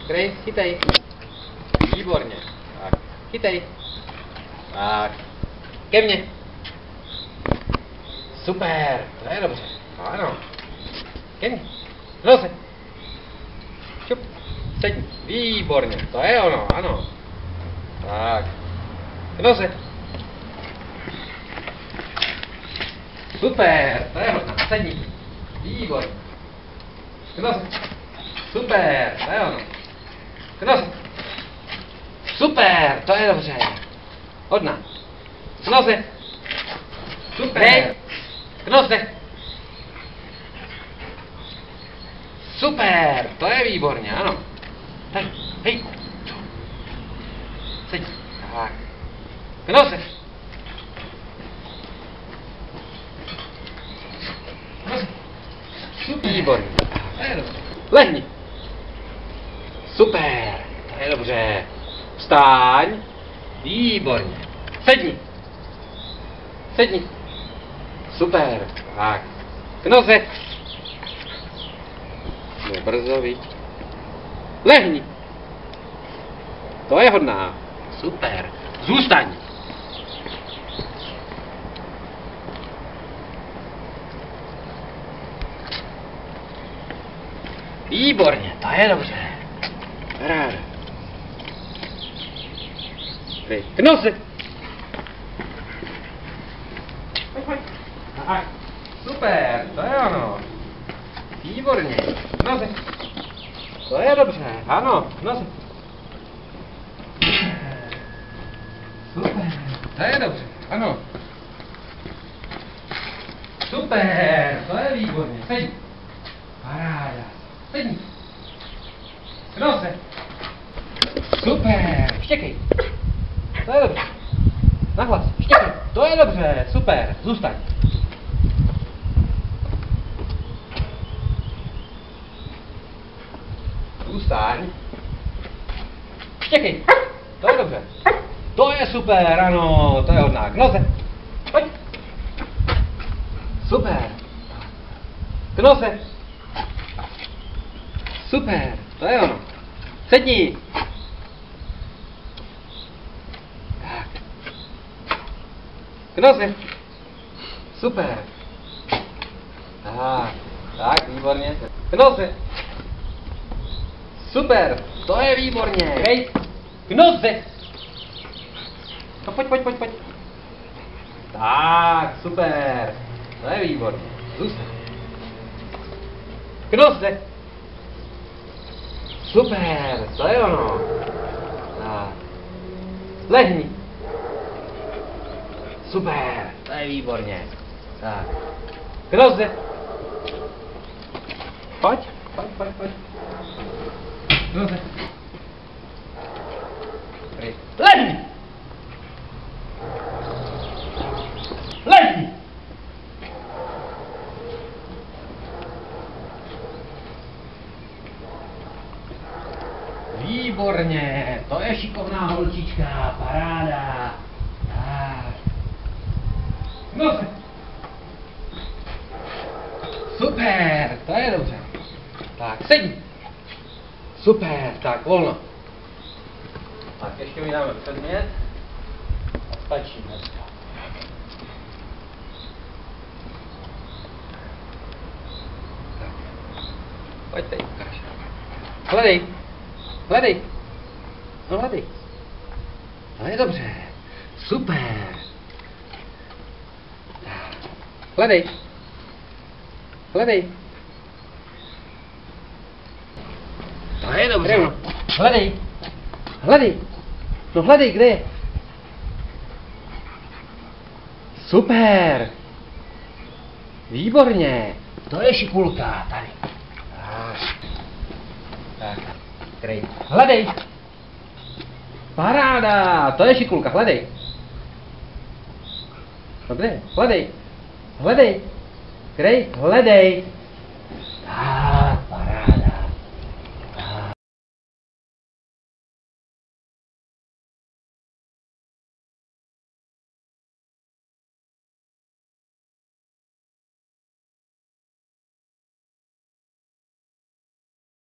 Kryj, chytej. Výborně. Tak, chytej. Tak. Ke mně. Super, to je dobře. Ano. Ke mně. Nose. Šup. Sedni. Výborně, to je ono, ano. Tak. K nose. Super, to je ono. Sedni. Výborně. K nose. Super, to je ono. K nose. Super, to je dobře. Hodná. K nose. Super. K nose. Super, to je výborně, ano. Tak, hej. Seď. Tak. K nose. K nose. Super. Výborně. To je dobře. Lehni. Super, to je dobře. Vstaň. Výborně. Sedni. Sedni. Super. Tak. K noze. Brzo, víc. Lehni. To je hodná. Super. Zůstaň. Výborně, to je dobře. Ráda. K noze. Aha. Super, to je ono. Výborně. K noze. To je dobře, ano, k noze. Super, to je dobře, ano. Super, to je výborně. Sedni. Paráda. Sedni. K noze. Super, štěkej. To je dobře. Nahlas, štěkej. To je dobře, super, zůstaň. Zůstaň. Štěkej. To je dobře. To je super, ano, to je hodná. K noze. Pojď. Super. K noze. Super, to je ono. Sedni. Tak. K noze. Super. Tak, výborně. K noze. Super, to je výborně. Hej, k noze. No pojď. Tak, super. To je výborně. Zůstaň. K noze. Super, to je ono. Tak. Lehni. Super, to je výborně. Tak. K noze. Pojď. K noze. Lehni. Lehni. Výborně, to je šikovná holčička, paráda. Tak. Noze. Super, to je dobře. Tak, sedni. Super, tak, volno. Tak, ještě mi dáme předmět. A stačí dneska. Tak. Pojď tady, ukáž. Hledej. Hledej. No hledej. To je dobře. Super. Hledej. Hledej. To je dobře. Hledej. Hledej. No hledej, kde je? Super. Výborně. To je šikulka tady. Tak. Kryj. Hledej. Paráda. To je šikulka. Hledej. No kde? Hledej. Hledej. Kryj. Hledej. Tak.